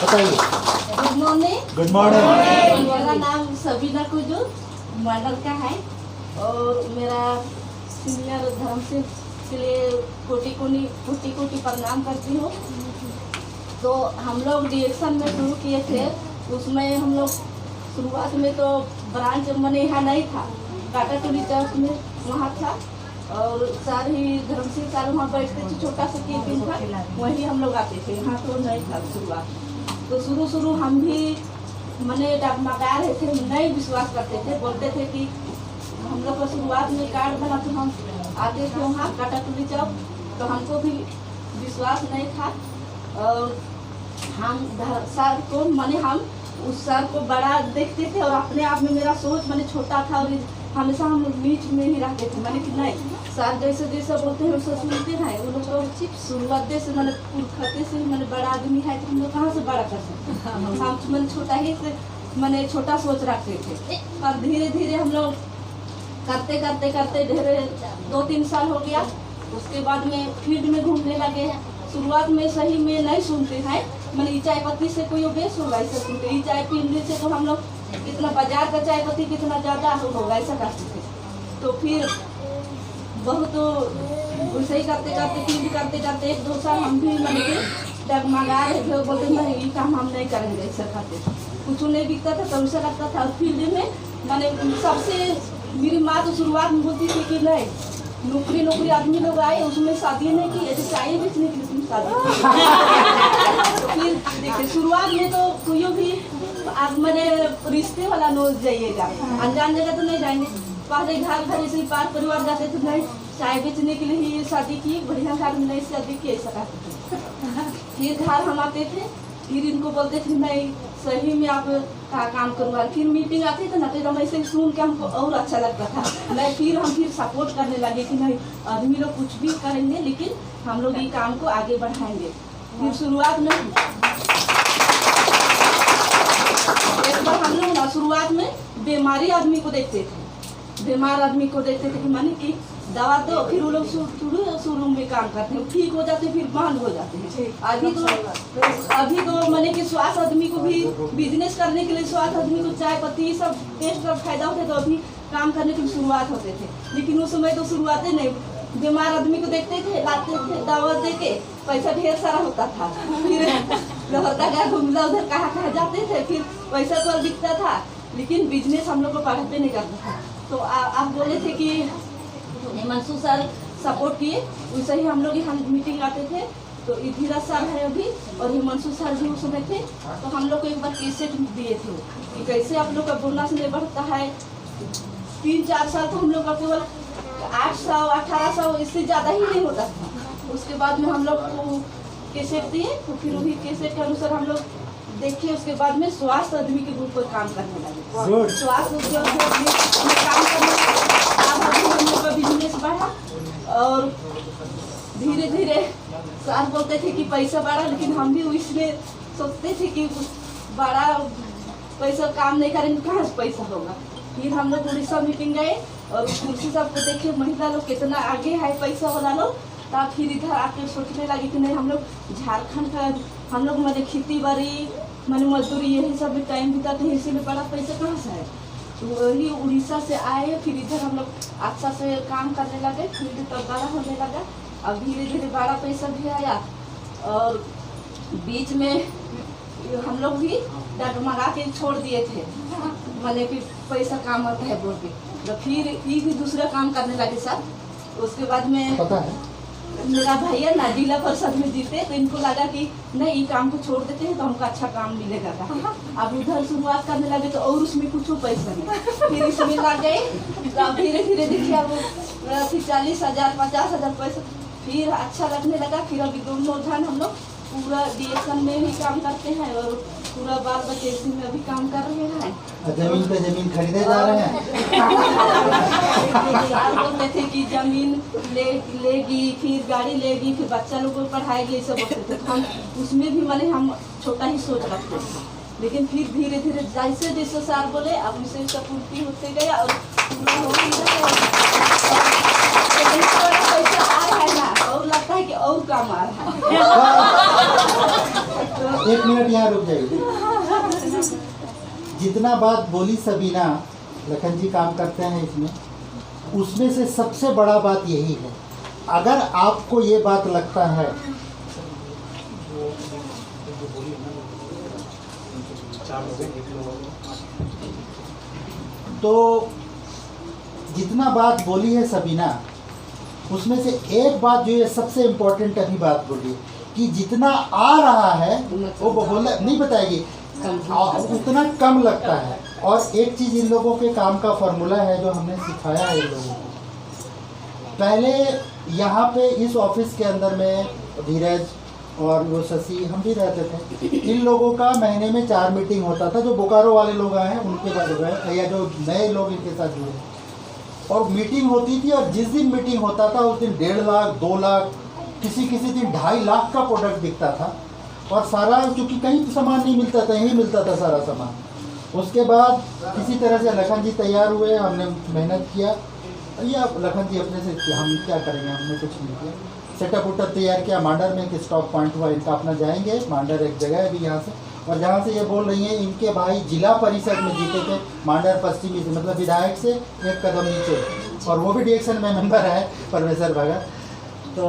बताइए। Good morning. Good morning. मेरा नाम सबीना कुजू मंडल का है और मेरा सीनियर धर्म सिंह के लिए कोटि कोटि प्रणाम करती हूँ। तो हम लोग डिएक्शन में शुरू किए थे, उसमें हम लोग शुरुआत में तो ब्रांच मने यहाँ नहीं था, काटा टोली चौक में वहाँ था और सार ही धर्म सिंह सार वहाँ बैठते थे, छोटा सा केबिन था, वहीं हम लोग आते थे, यहाँ तो नहीं था शुरुआत। तो शुरू हम भी मने डगमगा रहे थे, नहीं विश्वास करते थे, बोलते थे कि हम लोग को शुरुआत में कार्ड बना तो हम आते थे वहाँ काटा टोली चौक, तो हमको भी विश्वास नहीं था और हम सर को मने हम उस सर को बड़ा देखते थे और अपने आप में मेरा सोच मैंने छोटा था और हमेशा हम लोग बीच में ही रहते थे, मैंने कि नहीं सर जैसे जैसे बोलते हैं वैसे सुनते हैं। वो लोग तो शुरुआत से मैंने पुरखते से मैंने बड़ा आदमी है तो हम लोग कहाँ से बड़ा कर सकते, हम मैंने छोटा ही से मैंने छोटा सोच रखते थे। और धीरे धीरे हम लोग करते करते करते ढेरे 2-3 साल हो गया। उसके बाद में फील्ड में घूमने लगे। शुरुआत में सही में नहीं सुनते हैं, मैंने ई चाय पत्ती से कोई बेस होगा ऐसा सुनते, ई चाय पीने से तो हम लोग कितना बाजार का चाय पत्ती कितना ज़्यादा होगा ऐसा करते थे। तो फिर बहुत वैसे ही करते करते फील्ड करते करते 1-2 साल हम भी मैंने डगमगा रहे थे, बोलते नहीं ये काम हम नहीं करेंगे ऐसा करते थे, कुछ नहीं बिकता था तो ऐसा लगता था। फील्ड में मैंने सबसे मेरी माँ तो शुरुआत में बोलती थी कि नहीं नौकरी आदमी लोग आए उसमें शादी नहीं की, ऐसे चाय बेचने के लिए तुम शादी फिर देखिए शुरुआत में तो कोई भी आप मैंने रिश्ते वाला नोच जाइएगा, अनजान जगह तो नहीं जाएंगे। पहले घर ऐसे ही पार परिवार जाते थे, नहीं चाय बेचने के लिए ही शादी की, बढ़िया घर में नहीं शादी की ऐसा करते थे। फिर घर हम आते थे, फिर इनको बोलते थे नहीं सही में आप का काम करवा, फिर मीटिंग आती थी ना तो हम ऐसे सुन के हमको और अच्छा लगता था। नहीं फिर हम सपोर्ट करने लगे कि नहीं आदमी लोग कुछ भी करेंगे लेकिन हम लोग ये काम को आगे बढ़ाएंगे। फिर शुरुआत में एक बार हम लोग ना शुरुआत में बीमारी आदमी को देखते थे, बीमार आदमी को देखते थे कि माने कि दवा दो, फिर वो लोग शुरू में काम करते हैं, ठीक हो जाते फिर बंद हो जाते हैं। अभी तो मैंने कि स्वास्थ्य आदमी को भी बिजनेस करने के लिए स्वास्थ्य आदमी को चाय पत्ती सब टेस्ट का फायदा होता है, तो अभी काम करने की शुरुआत होते थे। लेकिन उस समय तो शुरुआतें नहीं, बीमार आदमी को देखते थे, लाते थे दवा दे के, पैसा ढेर सारा होता था, फिर लहरता गया घूमला उधर कहाँ जाते थे, फिर पैसा तो दिखता था लेकिन बिजनेस हम लोग को पढ़ाते नहीं करता था। तो आप बोले थे कि हिमांशु सर सपोर्ट किए, वैसे ही हम लोग यहाँ मीटिंग आते थे। तो धीरज सर है अभी और हिमांशु सर भी उस समय थे, तो हम लोग को एक बार कैसेट दिए थे कि कैसे आप लोग का बोनस नहीं बढ़ता है। 3-4 साल तो हम लोग का केवल 800-1800 इससे ज़्यादा ही नहीं होता था। उसके बाद में हम लोग को कैसेट दिए, तो फिर वही कैसेट के अनुसार हम लोग देखिए। उसके बाद में स्वास्थ्य आदमी के ग्रुप पर काम करने लगे, स्वास्थ्य काम करने हम लोग का बिजनेस बढ़ा और धीरे धीरे सर बोलते थे कि पैसा बढ़ा, लेकिन हम भी इसमें सोचते थे कि बड़ा पैसा काम नहीं करेंगे कहाँ से पैसा होगा। फिर हम लोग उड़ीसा मीटिंग गए और कुर्सी सबको देखे महिला लोग कितना आगे है पैसा वाला लोग, तब फिर इधर आके सोचने लगे कि नहीं हम लोग झारखंड का हम लोग मैंने खेती बाड़ी मैंने मजदूरी यही सब टाइम बिताते हैं, इसीलिए बड़ा पैसा कहाँ से है। तो वही उड़ीसा से आए, फिर इधर हम लोग अच्छा से काम करने लगे, फिर तब बड़ा होने लगा। अब धीरे धीरे बड़ा पैसा भी आया और बीच में हम लोग भी डगमगा के छोड़ दिए थे, मैंने कि पैसा काम आता है बोल के, तो फिर ये भी दूसरा काम करने लगे सर। उसके बाद में पता है मेरा भैया ना जिला परिषद में जीते, तो इनको लगा कि नहीं ये काम को छोड़ देते हैं तो हमको अच्छा काम मिलेगा। अब उधर शुरुआत करने लगे तो और उसमें कुछ पैसा नहीं, फिर इसमें लग गए। तो अब धीरे धीरे देखिए अब 40,000 50,000 पैसा फिर अच्छा लगने लगा। फिर अभी दोनों जन हम लोग पूरा डिएक्शन में ही काम करते हैं और पूरा बाल बच्चे इसी में अभी काम कर रहे हैं। जमीन पे जमीन खरीदे जा रहे हैं। बोलते थे कि जमीन लेगी फिर गाड़ी लेगी फिर बच्चा लोग को पढ़ाएगी, सब बोलते थे। हम उसमें भी मैंने हम छोटा ही सोच रखते थे, लेकिन फिर धीरे धीरे जैसे जैसे सर बोले अब उसे सब पूर्ति होते गया और पूरा हो ही पैसा आ रहा है ना, और लगता है कि और काम आ रहा है। तो एक मिनट यहाँ रुक जाइए। जितना बात बोली सबीना, लखन जी काम करते हैं इसमें, उसमें से सबसे बड़ा बात यही है। अगर आपको ये बात लगता है तो जितना बात बोली है सबीना, उसमें से एक बात जो ये सबसे इम्पोर्टेंट अभी बात बोली कि जितना आ रहा है वो बोला नहीं बताएगी, उतना कम लगता है। और एक चीज़ इन लोगों के काम का फॉर्मूला है जो हमने सिखाया है इन लोगों को। पहले यहाँ पे इस ऑफिस के अंदर में धीरज और वो शशि, हम भी रहते थे। इन लोगों का महीने में 4 मीटिंग होता था। जो बोकारो वाले लोग आए हैं उनके बाद हो गए, या जो नए लोग इनके साथ जुड़े, और मीटिंग होती थी। और जिस दिन मीटिंग होता था उस दिन 1.5 लाख 2 लाख, किसी दिन 2.5 लाख का प्रोडक्ट बिकता था। और सारा, क्योंकि कहीं सामान नहीं मिलता था, यहीं मिलता था सारा सामान। उसके बाद किसी तरह से लखन जी तैयार हुए, हमने मेहनत किया। या लखन जी अपने से किया, हम क्या करेंगे, हमने कुछ नहीं किया। सेटअप उटअप तैयार किया। मांडर में एक स्टॉक पॉइंट हुआ इनका, अपना जाएंगे। मांडर एक जगह है अभी यहाँ से, और जहाँ से ये बोल रही हैं इनके भाई जिला परिषद में जीते थे, मांडर पश्चिमी से, मतलब विधायक से एक कदम नीचे, और वो भी डिएक्शन में मेंबर है परमेश्वर भगत। तो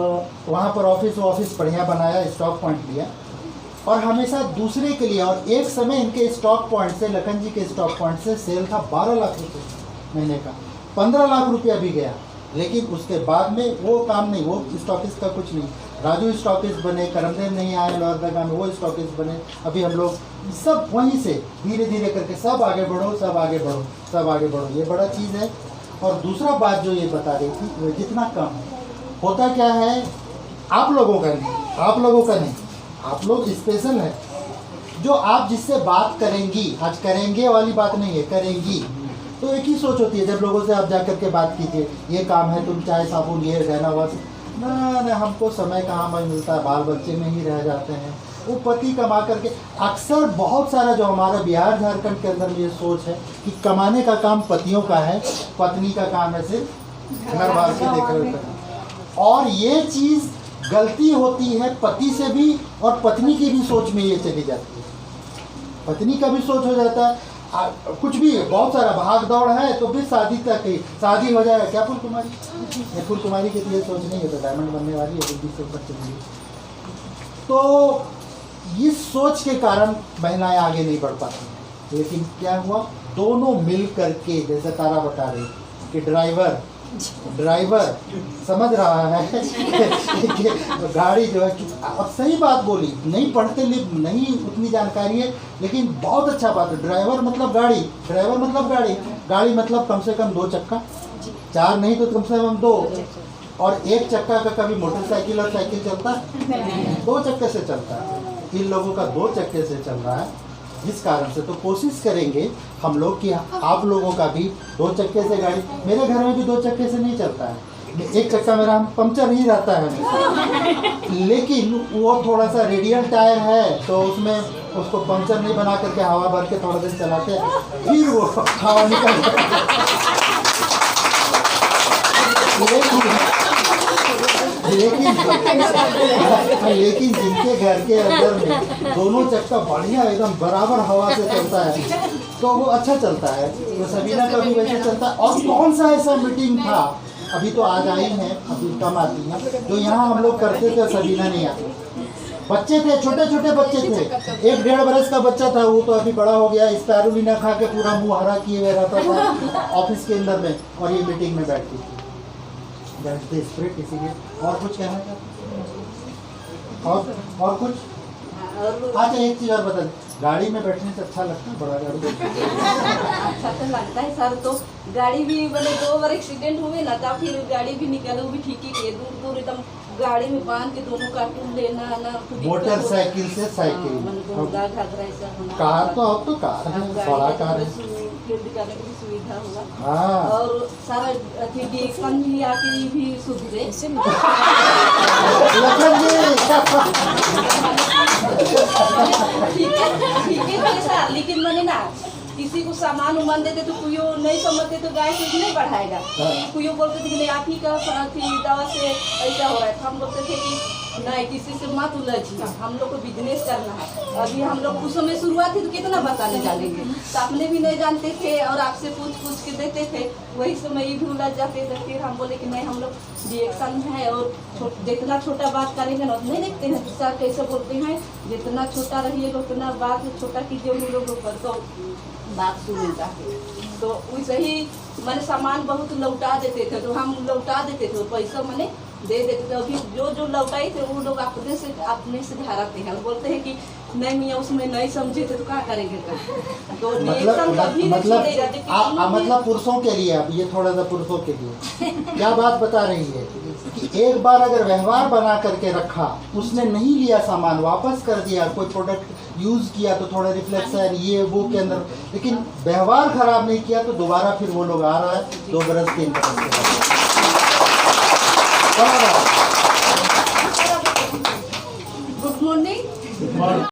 वहाँ पर ऑफिस बढ़िया बनाया, स्टॉक पॉइंट लिया, और हमेशा दूसरे के लिए। और एक समय इनके स्टॉक पॉइंट से, लखन जी के स्टॉक पॉइंट से सेल था 12 लाख रुपये महीने का, 15 लाख रुपया भी गया। लेकिन उसके बाद में वो काम नहीं, वो स्टॉकिस्ट का कुछ नहीं। राजू स्टॉकिस्ट बने, करमदेव नहीं आए लोहरदगा में, वो स्टॉकिस्ट बने। अभी हम लोग सब वहीं से धीरे धीरे करके सब आगे बढ़ो, सब आगे बढ़ो, सब आगे बढ़ो, ये बड़ा चीज़ है। और दूसरा बात जो ये बता रही थी, वो जितना कम है, होता क्या है, आप लोगों का नहीं, आप लोगों का नहीं, आप लोग स्पेशल है। जो आप जिससे बात करेंगी, आज करेंगे वाली बात नहीं है, करेंगी, तो एक ही सोच होती है। जब लोगों से आप जा कर के बात कीजिए, ये काम है, तुम चाय साबुन ये रहना हुआ, ना हमको समय कहाँ मिलता है, बाल बच्चे में ही रह जाते हैं। वो पति कमा करके, अक्सर बहुत सारा जो हमारा बिहार झारखंड के अंदर में ये सोच है कि कमाने का काम पतियों का है, पत्नी का काम है सिर्फ घर बार के देख रहे हैं। और ये चीज़ गलती होती है पति से भी, और पत्नी की भी सोच में ये चली जाती है। पत्नी का भी सोच हो जाता है कुछ भी, बहुत सारा भाग दौड़ है, तो फिर शादी तक ही, शादी हो जाए क्या फूल कुमारी, ये फूल कुमारी की तो ये सोच नहीं है, तो डायमंड बनने वाली है, जल्दी से ऊपर चलेंगी। तो इस सोच के कारण महिलाएं आगे नहीं बढ़ पाती। लेकिन क्या हुआ, दोनों मिल करके, जैसे तारा बता रही कि ड्राइवर समझ रहा है कि गाड़ी जो है, अब सही बात बोली, नहीं पढ़ते नहीं उतनी जानकारी है, लेकिन बहुत अच्छा बात है। ड्राइवर मतलब गाड़ी, ड्राइवर मतलब गाड़ी मतलब कम से कम 2 चक्का, 4 नहीं तो कम से कम 2। और 1 चक्का का कभी मोटरसाइकिल और साइकिल चलता है, 2 चक्के से चलता है। इन लोगों का 2 चक्के से चल रहा है, जिस कारण से तो कोशिश करेंगे हम लोग कि आप लोगों का भी 2 चक्के से गाड़ी, मेरे घर में भी 2 चक्के से नहीं चलता है, 1 चक्का मेरा पंक्चर ही रहता है। लेकिन वो थोड़ा सा रेडियल टायर है, तो उसमें उसको पंक्चर नहीं बना करके हवा भर के थोड़ा देर चलाते हैं, फिर वो हवा निकल लेकिन जिनके घर के अंदर में दोनों चक्का बढ़िया एकदम बराबर हवा से चलता है, तो वो अच्छा चलता है। तो सबीना का भी वैसे चलता है। और कौन सा ऐसा मीटिंग था, अभी तो आज आई हैं, अभी कम आती हैं, जो यहाँ हम लोग करते थे, सबीना नहीं आती। बच्चे थे, छोटे छोटे बच्चे थे, 1-1.5 बरस का बच्चा था, वो तो अभी बड़ा हो गया, स्पैरुलिना खा के पूरा मुँह हरा किए हुए रहता था ऑफिस के अंदर में, और ये मीटिंग में बैठती थी। स्प्रिट इसीलिए। और कुछ कहना चाहते, और कुछ? अच्छा, एक चीज़ और बता, गाड़ी में बैठने से अच्छा लगता है, बड़ा गाड़ी अच्छा तो लगता है सर। तो गाड़ी भी बोले 2 बार एक्सीडेंट हुए ना, तब फिर गाड़ी भी निकाले, वो भी ठीक ही किए, दूर एकदम गाड़ी में बांध के दोनों कार्टून लेना ना, मोटरसाइकिल से साइकिल, कार तो अब तो कार है, बड़ा कार है, दिखाने की सुविधा हुआ। हाँ। और सारा डिएक्शन भी आके भी सुधरे। ठीक है सर, लेकिन मैंने ना किसी को सामान उमान देते तो कोई नहीं समझते तो गाय से नहीं बढ़ाएगा। हाँ। कोई बोलते थे कि नहीं आप ही का दवा से ऐसा हो रहा है, तो हम बोलते थे कि नहीं किसी से मत उलझिए, हम लोग को बिजनेस करना है। अभी हम लोग उस समय शुरुआत थी तो कितना बताने जानेंगे, तो अपने भी नहीं जानते थे और आपसे पूछ के देते थे, वही समय ये भी उलझ जाते थे। फिर हम बोले कि नहीं हम लोग रिएक्शन है और जितना छोटा बात करेंगे ना नहीं देखते हैं सर कैसे बोलते हैं, जितना छोटा रहिएगा उतना बात छोटा कीजिए उन लोगों पर तो बात सुनेगा। तो वैसे ही मैंने सामान बहुत लौटा देते थे, तो हम लौटा देते थे पैसा मैंने दे देते थे। अभी जो लौटाई थे वो लोग अपने से धराते हैं, बोलते हैं कि नहीं मियाँ उसमें नहीं समझे थे तो क्या करेंगे तो मतलब पुरुषों के लिए, अब ये थोड़ा सा पुरुषों के लिए क्या बात बता रही है कि एक बार अगर व्यवहार बना करके रखा, उसने नहीं लिया सामान वापस कर दिया, कोई प्रोडक्ट यूज किया तो थोड़ा रिफ्लेक्शन ये वो के अंदर, लेकिन व्यवहार खराब नहीं किया तो दोबारा फिर वो लोग आ रहा है 2 बरस 3 बरस के बाद। Good morning.